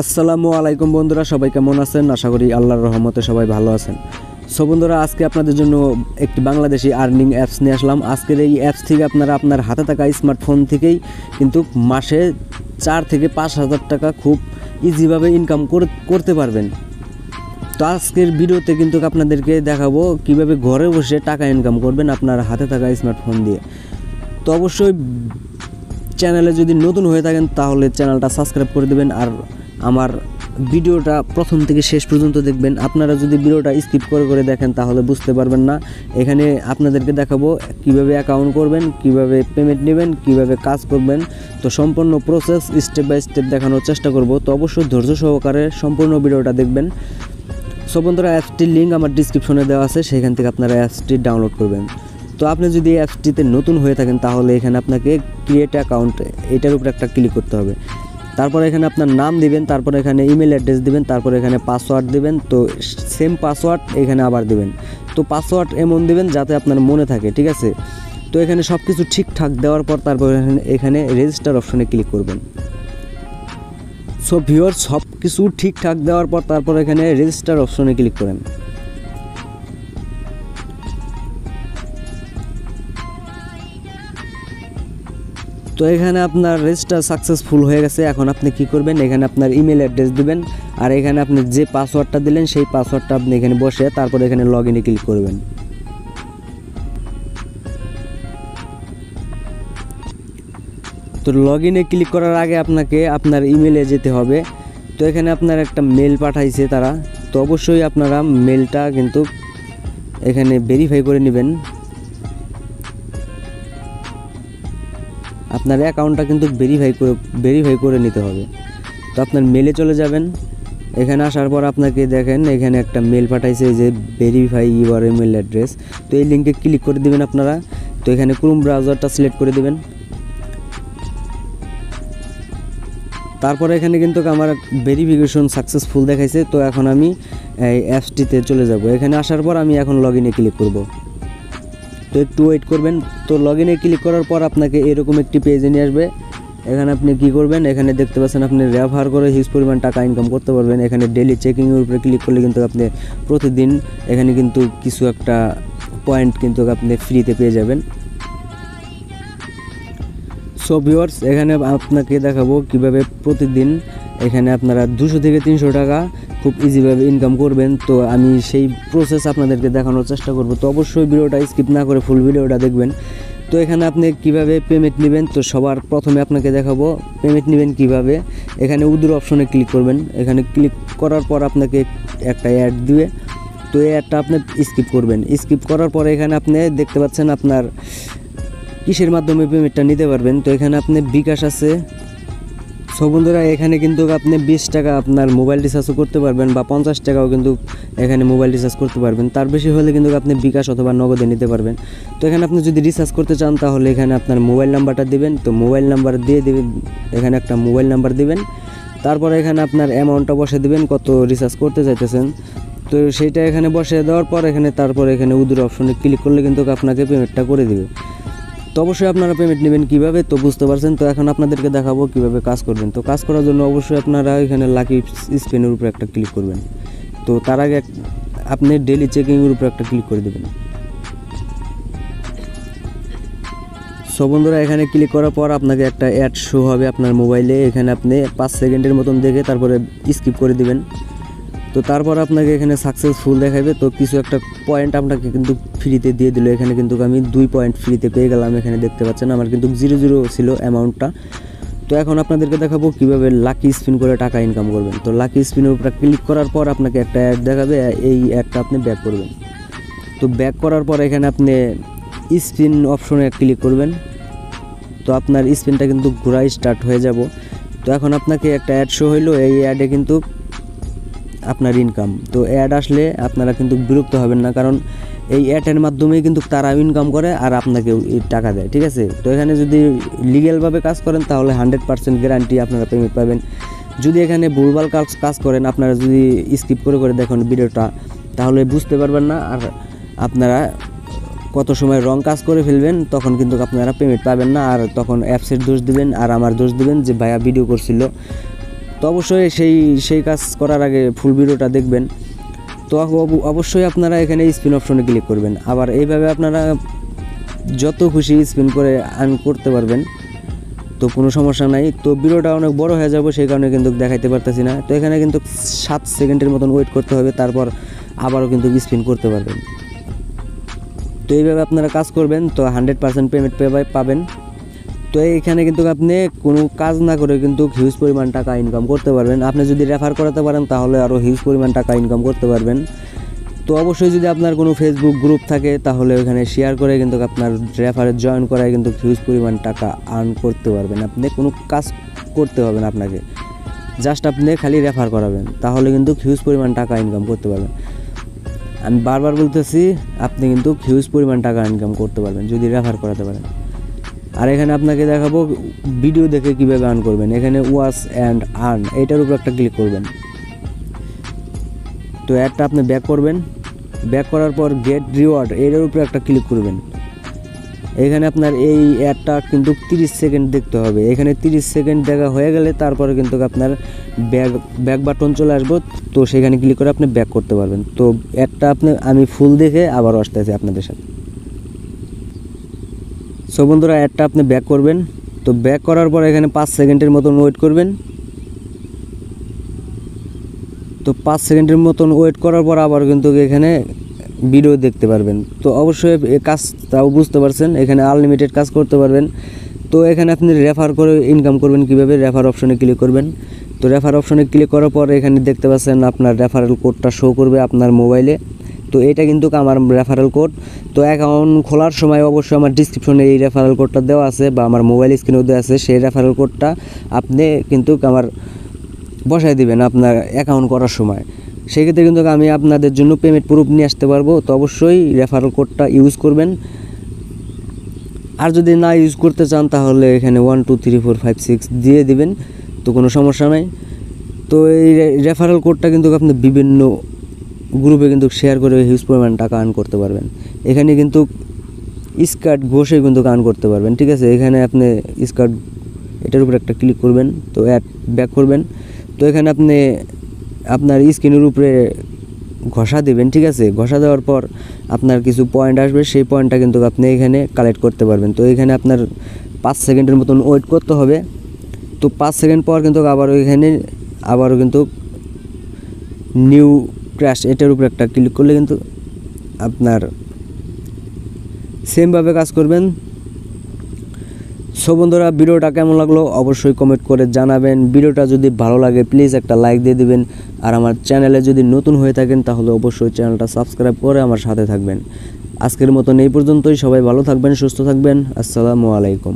আসসালামু আলাইকুম বন্ধুরা, সবাই কেমন আছেন? আশা করি আল্লাহর রহমতে সবাই ভালো আছেন। সো বন্ধুরা, আজকে আপনাদের জন্য একটি বাংলাদেশি আর্নিং অ্যাপস নিয়ে আসলাম। আজকের এই অ্যাপস থেকে আপনারা আপনার হাতে থাকা স্মার্টফোন থেকেই কিন্তু মাসে 4 থেকে 5,000 টাকা খুব ইজিভাবে ইনকাম করতে পারবেন। তো আজকের ভিডিওতে কিন্তু আপনাদেরকে দেখাবো কিভাবে ঘরে বসে টাকা ইনকাম করবেন আপনার হাতে থাকা স্মার্টফোন দিয়ে। তো অবশ্যই চ্যানেলে যদি নতুন হয়ে থাকেন তাহলে চ্যানেলটা সাবস্ক্রাইব করে দেবেন, আর আমার ভিডিওটা প্রথম থেকে শেষ পর্যন্ত দেখবেন। আপনারা যদি ভিডিওটা স্কিপ করে দেখেন তাহলে বুঝতে পারবেন না। এখানে আপনাদেরকে দেখাবো কিভাবে অ্যাকাউন্ট করবেন, কিভাবে পেমেন্ট নেবেন, কিভাবে কাজ করবেন। তো সম্পূর্ণ প্রসেস স্টেপ বাই স্টেপ দেখানোর চেষ্টা করব। তো অবশ্যই ধৈর্য সহকারে সম্পূর্ণ ভিডিওটা দেখবেন। সো বন্ধুরা, অ্যাপসটির লিঙ্ক আমার ডিসক্রিপশনে দেওয়া আছে, সেখান থেকে আপনারা অ্যাপসটি ডাউনলোড করবেন। তো আপনি যদি অ্যাপসটিতে নতুন হয়ে থাকেন তাহলে এখানে আপনাকে ক্রিয়েট অ্যাকাউন্ট এটার উপর একটা ক্লিক করতে হবে। তারপরে এখানে আপনার নাম দিবেন, তারপরে এখানে ইমেল অ্যাড্রেস দিবেন, তারপরে এখানে পাসওয়ার্ড দিবেন। তো সেম পাসওয়ার্ড এখানে আবার দিবেন। তো পাসওয়ার্ড এমন দিবেন যাতে আপনার মনে থাকে, ঠিক আছে? তো এখানে সব কিছু ঠিকঠাক দেওয়ার পর তারপর এখানে রেজিস্টার অপশনে ক্লিক করবেন। সো ভিউয়ার্স, সব কিছু ঠিকঠাক দেওয়ার পর তারপর এখানে রেজিস্টার অপশনে ক্লিক করেন। তো এখানে আপনার রেজিস্টার সাকসেসফুল হয়ে গেছে। এখন আপনি কি করবেন, এখানে আপনার ইমেল অ্যাড্রেস দিবেন, আর এখানে আপনি যে পাসওয়ার্ডটা দিলেন সেই পাসওয়ার্ডটা আপনি এখানে বসে তারপর এখানে লগ ইনে ক্লিক করবেন। তো লগ ইনে ক্লিক করার আগে আপনাকে আপনার ইমেলে যেতে হবে। তো এখানে আপনার একটা মেল পাঠাইছে তারা, তো অবশ্যই আপনারা মেলটা কিন্তু এখানে ভেরিফাই করে নেবেন। আপনার অ্যাকাউন্টটা কিন্তু ভেরিফাই করে নিতে হবে। তো আপনার মেলে চলে যাবেন। এখানে আসার পর আপনাকে দেখেন এখানে একটা মেল পাঠাইছে যে ভেরিফাই ইউর ইমেল অ্যাড্রেস। তো এই লিঙ্কে ক্লিক করে দিবেন আপনারা। তো এখানে ক্রোম ব্রাউজারটা সিলেক্ট করে দিবেন। তারপরে এখানে কিন্তু আমার ভেরিফিকেশন সাকসেসফুল দেখাইছে। তো এখন আমি এই অ্যাপসটিতে চলে যাব। এখানে আসার পর আমি এখন লগ ইনে ক্লিক করব। তো একটু ওয়েট করবেন। তো লগ ইনে ক্লিক করার পর আপনাকে এরকম একটি পেজে নিয়ে আসবে। এখানে আপনি কি করবেন, এখানে দেখতে পাচ্ছেন আপনি রেফার করে হিউজ পরিমাণ টাকা ইনকাম করতে পারবেন। এখানে ডেইলি চেকিংয়ের উপরে ক্লিক করলে কিন্তু আপনি প্রতিদিন এখানে কিন্তু কিছু একটা পয়েন্ট কিন্তু আপনি ফ্রিতে পেয়ে যাবেন। সো ভিউয়ার্স, এখানে আপনাকে দেখাবো কিভাবে প্রতিদিন এখানে আপনারা 200 থেকে 300 টাকা খুব ইজিভাবে ইনকাম করবেন। তো আমি সেই প্রসেস আপনাদেরকে দেখানোর চেষ্টা করব। তো অবশ্যই ভিডিওটা স্কিপ না করে ফুল ভিডিওটা দেখবেন। তো এখানে আপনি কিভাবে পেমেন্ট নেবেন, তো সবার প্রথমে আপনাকে দেখাবো পেমেন্ট নেবেন কিভাবে। এখানে উইথড্র অপশনে ক্লিক করবেন। এখানে ক্লিক করার পর আপনাকে একটা অ্যাড দিবে। তো এই অ্যাডটা আপনি স্কিপ করবেন। স্কিপ করার পরে এখানে আপনি দেখতে পাচ্ছেন আপনার কিসের মাধ্যমে পেমেন্টটা নিতে পারবেন। তো এখানে আপনি bkash আছে। সো বন্ধুরা, এখানে কিন্তু আপনি 20 টাকা আপনার মোবাইল রিচার্জও করতে পারবেন, বা 50 টাকাও কিন্তু এখানে মোবাইল রিচার্জ করতে পারবেন। তার বেশি হলে কিন্তু আপনি bkash অথবা নগদে নিতে পারবেন। তো এখানে আপনি যদি রিচার্জ করতে চান তাহলে এখানে আপনার মোবাইল নাম্বারটা দিবেন। তো মোবাইল নাম্বার দিয়ে দিবেন, এখানে একটা মোবাইল নাম্বার দিবেন। তারপরে এখানে আপনার অ্যামাউন্টটা বসে দিবেন, কত রিচার্জ করতে চাইতেছেন। তো সেইটা এখানে বসে দেওয়ার পর তারপরে এখানে উইথড্র অপশনে ক্লিক করলে কিন্তু আপনাকে পেমেন্টটা করে দিবে। তো অবশ্যই আপনারা পেমেন্ট নেবেন কীভাবে, তো বুঝতে পারছেন। তো এখন আপনাদেরকে দেখাবো কীভাবে কাজ করবেন। তো কাজ করার জন্য অবশ্যই আপনারা এখানে লাকি স্পিনের উপরে একটা ক্লিক করবেন। তো তার আগে আপনি ডেইলি চেকিংয়ের উপরে একটা ক্লিক করে দেবেন। সো বন্ধুরা, এখানে ক্লিক করার পর আপনাকে একটা অ্যাড শো হবে আপনার মোবাইলে। এখানে আপনি 5 সেকেন্ডের মতন দেখে তারপরে স্কিপ করে দিবেন। তো তারপর আপনাকে এখানে সাকসেসফুল দেখাবে। তো কিছু একটা পয়েন্ট আপনাকে কিন্তু ফ্রিতে দিয়ে দিল। এখানে কিন্তু আমি 2 পয়েন্ট ফ্রিতে পেয়ে গেলাম। এখানে দেখতে পাচ্ছেন আমার কিন্তু 0 ছিল অ্যামাউন্টটা। তো এখন আপনাদেরকে দেখাবো কিভাবে লাকি স্পিন করে টাকা ইনকাম করবেন। তো লাকি স্পিনের উপর ক্লিক করার পর আপনাকে একটা অ্যাড দেখাবে। এই অ্যাডটা আপনি ব্যাক করবেন। তো ব্যাক করার পর এখানে আপনি স্পিন অপশনে ক্লিক করবেন। তো আপনার স্পিনটা কিন্তু ঘোরা স্টার্ট হয়ে যাব। তো এখন আপনাকে একটা অ্যাড শো হইলো, এই অ্যাডে কিন্তু আপনার ইনকাম। তো অ্যাড আসলে আপনারা কিন্তু বিরক্ত হবেন না, কারণ এই অ্যাডের মাধ্যমেই কিন্তু তারা ইনকাম করে আর আপনাকেও টাকা দেয়, ঠিক আছে? তো এখানে যদি লিগ্যালভাবে কাজ করেন তাহলে 100% গ্যারান্টি আপনারা পেমেন্ট পাবেন। যদি এখানে ভুলভাল কাজ করেন, আপনারা যদি স্কিপ করে দেখেন ভিডিওটা তাহলে বুঝতে পারবেন না, আর আপনারা কত সময় রং কাজ করে ফেলবেন, তখন কিন্তু আপনারা পেমেন্ট পাবেন না। আর তখন অ্যাপসের দোষ দিবেন আর আমার দোষ দিবেন যে ভাইয়া ভিডিও করছিল। তো অবশ্যই সেই কাজ করার আগে ফুল ভিডিওটা দেখবেন। তো অবশ্যই আপনারা এখানে স্পিন অপশনে ক্লিক করবেন। আবার এইভাবে আপনারা যত খুশি স্পিন করে আর্ন করতে পারবেন, তো কোনো সমস্যা নাই। তো ভিডিওটা অনেক বড় হয়ে যাবে, সেই কারণে কিন্তু দেখাইতে পারতেছি না। তো এখানে কিন্তু 7 সেকেন্ডের মতন ওয়েট করতে হবে, তারপর আবারও কিন্তু স্পিন করতে পারবেন। তো এইভাবে আপনারা কাজ করবেন, তো 100% পেমেন্ট পাবেন। তো এইখানে কিন্তু আপনি কোনো কাজ না করে কিন্তু হিউজ পরিমাণ টাকা ইনকাম করতে পারবেন। আপনি যদি রেফার করাতে পারেন তাহলে আরও হিউজ পরিমাণ টাকা ইনকাম করতে পারবেন। তো অবশ্যই যদি আপনার কোনো ফেসবুক গ্রুপ থাকে তাহলে ওখানে শেয়ার করে কিন্তু আপনার রেফারে জয়েন করায় কিন্তু হিউজ পরিমাণ টাকা আর্ন করতে পারবেন। আপনি কোনো কাজ করতে হবে না আপনাকে, জাস্ট আপনি খালি রেফার করাবেন, তাহলে কিন্তু হিউজ পরিমাণ টাকা ইনকাম করতে পারবেন। আমি বারবার বলতেছি, আপনি কিন্তু হিউজ পরিমাণ টাকা ইনকাম করতে পারবেন যদি রেফার করাতে পারেন। আর এখানে আপনাকে দেখাবো ভিডিও দেখে কীভাবে আর্ন করবেন। এখানে ওয়াচ অ্যান্ড আর্ন এইটার উপর একটা ক্লিক করবেন। তো অ্যাডটা আপনি ব্যাক করবেন, ব্যাক করার পর গেট রিওয়ার্ড এটার উপরে একটা ক্লিক করবেন। এখানে আপনার এই অ্যাডটা কিন্তু 30 সেকেন্ড দেখতে হবে। এখানে 30 সেকেন্ড দেখা হয়ে গেলে তারপরে কিন্তু আপনার ব্যাক বাটন চলে আসবো, তো সেখানে ক্লিক করে আপনি ব্যাক করতে পারবেন। তো অ্যাডটা আমি ফুল দেখে আবার আসতেছি আপনাদের সাথে। সো বন্ধুরা, অ্যাডটা আপনি ব্যাক করবেন। তো ব্যাক করার পর এখানে 5 সেকেন্ডের মতন ওয়েট করবেন। তো 5 সেকেন্ডের মতন ওয়েট করার পর আবার কিন্তু এখানে ভিডিও দেখতে পারবেন। তো অবশ্যই এই কাজটাও বুঝতে পারছেন, এখানে আনলিমিটেড কাজ করতে পারবেন। তো এখানে আপনি রেফার করে ইনকাম করবেন কীভাবে, রেফার অপশনে ক্লিক করবেন। তো রেফার অপশনে ক্লিক করার পর এখানে দেখতে পাচ্ছেন আপনার রেফারেল কোডটা শো করবে আপনার মোবাইলে। তো এটা কিন্তু আমার রেফারেল কোড। তো অ্যাকাউন্ট খোলার সময় অবশ্যই আমার ডিসক্রিপশনে এই রেফারেল কোডটা দেওয়া আছে বা আমার মোবাইল স্ক্রিনেও দেওয়া আছে। সেই রেফারেল কোডটা আপনি কিন্তু আমার বসাই দিবেন আপনার অ্যাকাউন্ট করার সময়। সেক্ষেত্রে কিন্তু আমি আপনাদের জন্য পেমেন্ট প্রুফ নিয়ে আসতে পারবো। তো অবশ্যই রেফারেল কোডটা ইউজ করবেন। আর যদি না ইউজ করতে চান তাহলে এখানে 1 2 3 4 5 6 দিয়ে দিবেন, তো কোনো সমস্যা নাই। তো এই রেফারেল কোডটা কিন্তু আপনি বিভিন্ন গ্রুপে কিন্তু শেয়ার করে হিউজ পরিমাণ টাকা আর্ন করতে পারবেন। এখানে কিন্তু স্কার্ট ঘষে কিন্তু আর্ন করতে পারবেন, ঠিক আছে। এখানে আপনি স্কার্ট এটার উপরে একটা ক্লিক করবেন, তো অ্যাড ব্যাক করবেন। তো এখানে আপনি আপনার স্ক্রিনের উপরে ঘষা দেবেন, ঠিক আছে। ঘষা দেওয়ার পর আপনার কিছু পয়েন্ট আসবে, সেই পয়েন্টটা কিন্তু আপনি এখানে কালেক্ট করতে পারবেন। তো এখানে আপনার 5 সেকেন্ডের মতন ওয়েট করতে হবে। তো 5 সেকেন্ড পর কিন্তু আবারও কিন্তু নিউ ক্র্যাশ এটার উপরে একটা ক্লিক করলে কিন্তু আপনার সেমভাবে কাজ করবেন। সো বন্ধুরা, ভিডিওটা কেমন লাগলো অবশ্যই কমেন্ট করে জানাবেন। ভিডিওটা যদি ভালো লাগে প্লিজ একটা লাইক দিয়ে দিবেন। আর আমার চ্যানেলে যদি নতুন হয়ে থাকেন তাহলে অবশ্যই চ্যানেলটা সাবস্ক্রাইব করে আমার সাথে থাকবেন। আজকের মতন এই পর্যন্তই। সবাই ভালো থাকবেন, সুস্থ থাকবেন। আসসালামু আলাইকুম।